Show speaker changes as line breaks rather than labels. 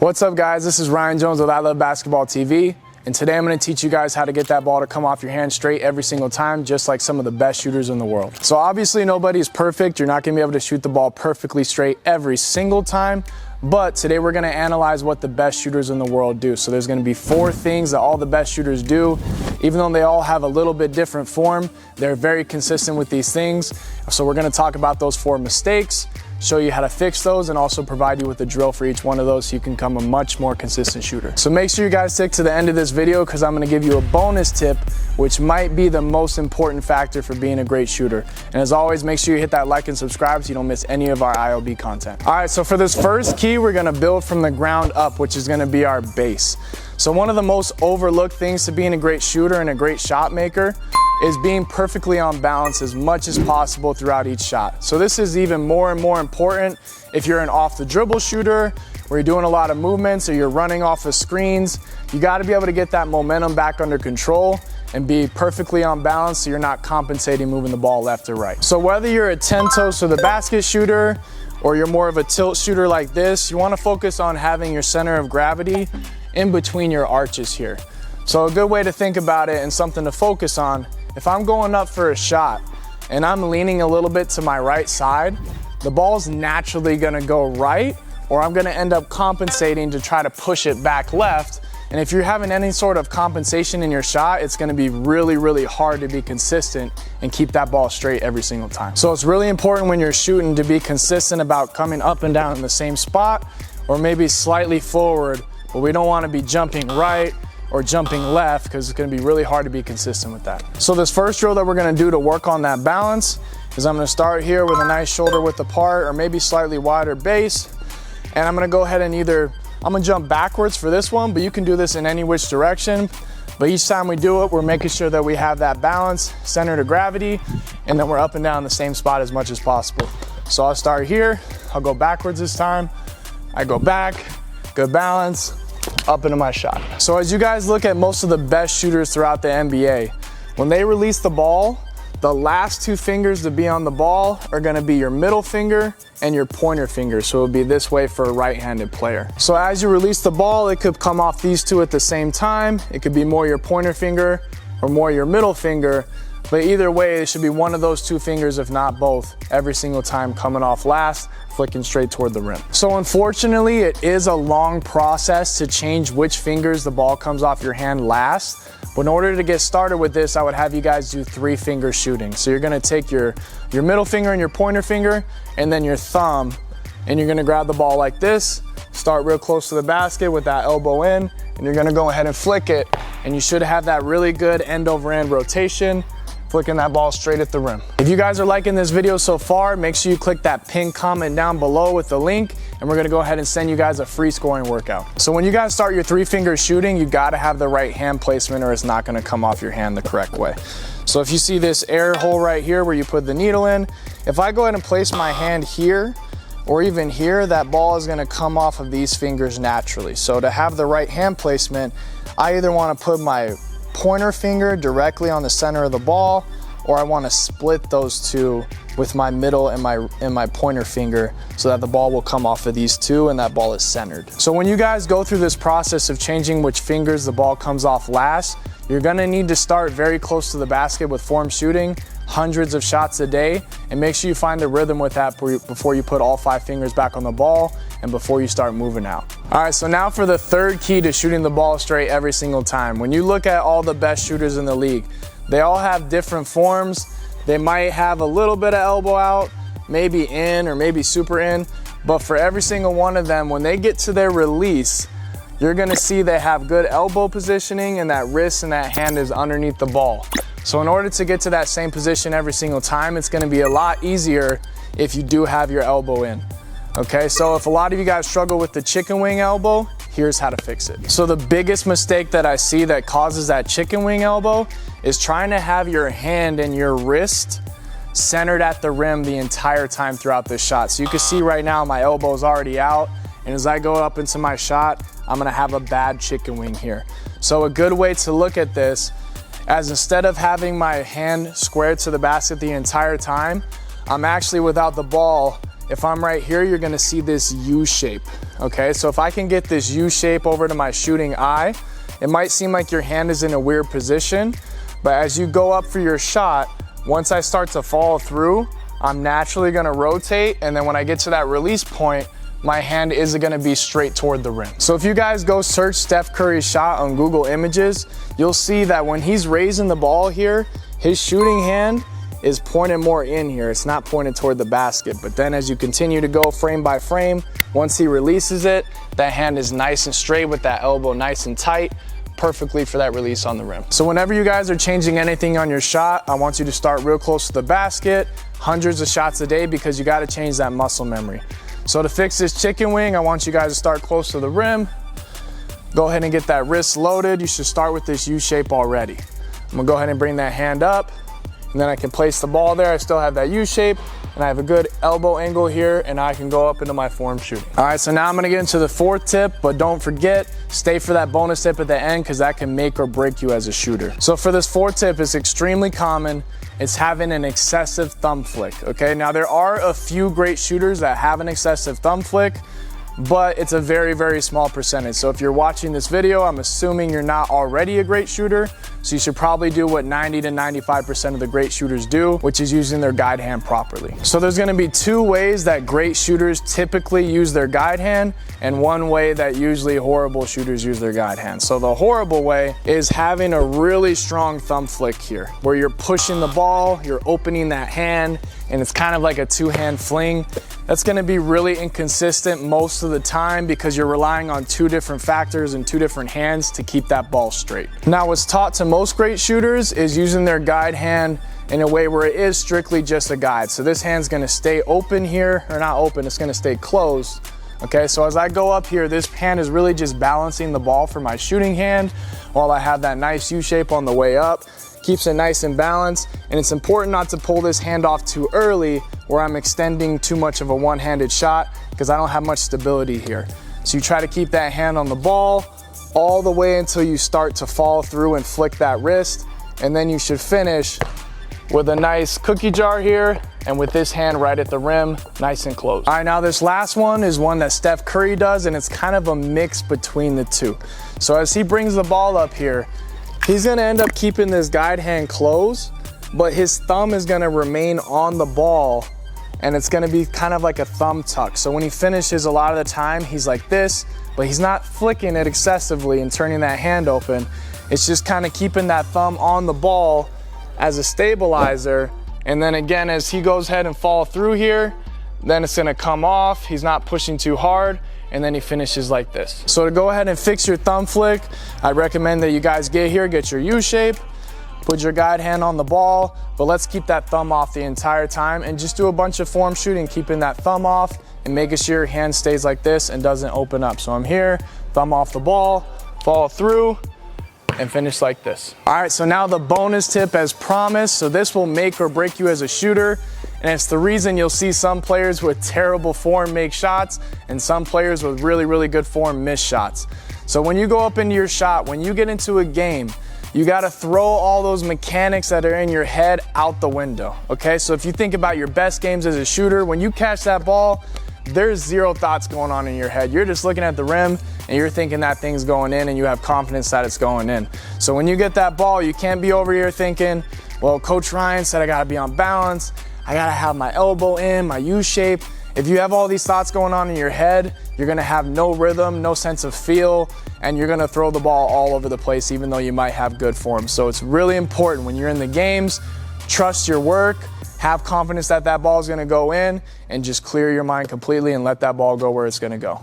What's up guys, this is Ryan Jones with ILoveBasketballTV, and today I'm going to teach you guys how to get that ball to come off your hand straight every single time, just like some of the best shooters in the world. So obviously nobody is perfect, you're not going to be able to shoot the ball perfectly straight every single time, but today we're going to analyze what the best shooters in the world do. So there's going to be 4 things that all the best shooters do. Even though they all have a little bit different form, they're very consistent with these things. So we're going to talk about those 4 mistakes, show you how to fix those, and also provide you with a drill for each one of those so you can become a much more consistent shooter. So make sure you guys stick to the end of this video because I'm going to give you a bonus tip which might be the most important factor for being a great shooter. And as always, make sure you hit that like and subscribe so you don't miss any of our ILB content. All right, so for this first key, we're going to build from the ground up, which is going to be our base. So one of the most overlooked things to being a great shooter and a great shot maker is being perfectly on balance as much as possible throughout each shot. So this is even more and more important if you're an off the dribble shooter where you're doing a lot of movements or you're running off of screens. You got to be able to get that momentum back under control and be perfectly on balance so you're not compensating moving the ball left or right. So whether you're a 10-toes to the basket shooter or you're more of a tilt shooter like this, you want to focus on having your center of gravity in between your arches here. So a good way to think about it and something to focus on, if I'm going up for a shot and I'm leaning a little bit to my right side, the ball's naturally gonna go right, or I'm gonna end up compensating to try to push it back left. And if you're having any sort of compensation in your shot, it's gonna be really, really hard to be consistent and keep that ball straight every single time. So it's really important when you're shooting to be consistent about coming up and down in the same spot, or maybe slightly forward, but we don't wanna be jumping right or jumping left because it's going to be really hard to be consistent with that. So this first drill that we're going to do to work on that balance is I'm going to start here with a nice shoulder width apart or maybe slightly wider base, and I'm going to go ahead and I'm going to jump backwards for this one, but you can do this in any which direction. But each time we do it, we're making sure that we have that balance, center of gravity, and then we're up and down the same spot as much as possible. So I'll start here, I'll go backwards this time, I go back, good balance, up into my shot. So as you guys look at most of the best shooters throughout the NBA, when they release the ball, the last 2 fingers to be on the ball are going to be your middle finger and your pointer finger. So it'll be this way for a right-handed player. So as you release the ball, it could come off these 2 at the same time. It could be more your pointer finger or more your middle finger. But either way, it should be one of those 2 fingers, if not both, every single time coming off last, flicking straight toward the rim. So unfortunately, it is a long process to change which fingers the ball comes off your hand last. But in order to get started with this, I would have you guys do 3 finger shooting. So you're gonna take your middle finger and your pointer finger, and then your thumb, and you're gonna grab the ball like this, start real close to the basket with that elbow in, and you're gonna go ahead and flick it, and you should have that really good end over end rotation, flicking that ball straight at the rim. If you guys are liking this video so far, make sure you click that pinned comment down below with the link, and we're gonna go ahead and send you guys a free scoring workout. So when you guys start your 3 finger shooting, you gotta have the right hand placement or it's not gonna come off your hand the correct way. So if you see this air hole right here where you put the needle in, if I go ahead and place my hand here or even here, that ball is gonna come off of these fingers naturally. So to have the right hand placement, I either wanna put my pointer finger directly on the center of the ball, or I want to split those 2 with my middle and my pointer finger so that the ball will come off of these 2 and that ball is centered. So when you guys go through this process of changing which fingers the ball comes off last, you're gonna need to start very close to the basket with form shooting, hundreds of shots a day, and make sure you find the rhythm with that before you put all 5 fingers back on the ball and before you start moving out. All right, so now for the 3rd key to shooting the ball straight every single time. When you look at all the best shooters in the league, they all have different forms. They might have a little bit of elbow out, maybe in or maybe super in, but for every single one of them, when they get to their release, you're gonna see they have good elbow positioning and that wrist and that hand is underneath the ball. So in order to get to that same position every single time, it's gonna be a lot easier if you do have your elbow in. Okay, so if a lot of you guys struggle with the chicken wing elbow, here's how to fix it. So the biggest mistake that I see that causes that chicken wing elbow is trying to have your hand and your wrist centered at the rim the entire time throughout this shot. So you can see right now my elbow's already out, and as I go up into my shot, I'm gonna have a bad chicken wing here. So a good way to look at this, as instead of having my hand squared to the basket the entire time, I'm actually without the ball if I'm right here, you're gonna see this U shape, okay? So if I can get this U shape over to my shooting eye, it might seem like your hand is in a weird position, but as you go up for your shot, once I start to follow through, I'm naturally gonna rotate, and then when I get to that release point, my hand is gonna be straight toward the rim. So if you guys go search Steph Curry's shot on Google Images, you'll see that when he's raising the ball here, his shooting hand is pointed more in here. It's not pointed toward the basket. But then as you continue to go frame by frame, once he releases it, that hand is nice and straight with that elbow nice and tight, perfectly for that release on the rim. So whenever you guys are changing anything on your shot, I want you to start real close to the basket, hundreds of shots a day, because you got to change that muscle memory. So to fix this chicken wing, I want you guys to start close to the rim. Go ahead and get that wrist loaded. You should start with this U shape already. I'm gonna go ahead and bring that hand up, and then I can place the ball there. I still have that U shape, and I have a good elbow angle here, and I can go up into my form shooting. All right, so now I'm gonna get into the fourth tip, but don't forget, stay for that bonus tip at the end, because that can make or break you as a shooter. So for this fourth tip, it's extremely common. It's having an excessive thumb flick, okay? Now there are a few great shooters that have an excessive thumb flick, but it's a very, very small percentage. So if you're watching this video, I'm assuming you're not already a great shooter, so you should probably do what 90 to 95% of the great shooters do, which is using their guide hand properly. So there's gonna be two ways that great shooters typically use their guide hand, and one way that usually horrible shooters use their guide hand. So the horrible way is having a really strong thumb flick here, where you're pushing the ball, you're opening that hand, and it's kind of like a two-hand fling. That's gonna be really inconsistent most of the time, because you're relying on two different factors and two different hands to keep that ball straight. Now, what's taught to most great shooters is using their guide hand in a way where it is strictly just a guide. So this hand's gonna stay open here, or not open, it's gonna stay closed. Okay, so as I go up here, this hand is really just balancing the ball for my shooting hand while I have that nice U shape on the way up. Keeps it nice and balanced, and it's important not to pull this hand off too early where I'm extending too much of a one-handed shot, because I don't have much stability here. So you try to keep that hand on the ball all the way until you start to fall through and flick that wrist, and then you should finish with a nice cookie jar here, and with this hand right at the rim, nice and close. All right, now this last one is one that Steph Curry does, and it's kind of a mix between the two. So as he brings the ball up here, he's gonna end up keeping this guide hand closed, but his thumb is gonna remain on the ball, and it's gonna be kind of like a thumb tuck. So when he finishes, a lot of the time, he's like this, but he's not flicking it excessively and turning that hand open. It's just kind of keeping that thumb on the ball as a stabilizer. And then again, as he goes ahead and fall through here, then it's gonna come off. He's not pushing too hard, and then he finishes like this. So to go ahead and fix your thumb flick, I recommend that you guys get here, get your U shape, put your guide hand on the ball, but let's keep that thumb off the entire time, and just do a bunch of form shooting, keeping that thumb off and making sure your hand stays like this and doesn't open up. So I'm here, thumb off the ball, follow through, and finish like this. All right, so now the bonus tip as promised. So this will make or break you as a shooter, and it's the reason you'll see some players with terrible form make shots and some players with really, really good form miss shots. So when you go up into your shot, when you get into a game, you gotta throw all those mechanics that are in your head out the window, okay? So if you think about your best games as a shooter, when you catch that ball, there's zero thoughts going on in your head. You're just looking at the rim and you're thinking that thing's going in, and you have confidence that it's going in. So when you get that ball, you can't be over here thinking, well, Coach Ryan said I gotta be on balance, I gotta have my elbow in, my U shape. If you have all these thoughts going on in your head, you're gonna have no rhythm, no sense of feel, and you're gonna throw the ball all over the place even though you might have good form. So it's really important when you're in the games, trust your work, have confidence that that ball is gonna go in, and just clear your mind completely and let that ball go where it's gonna go.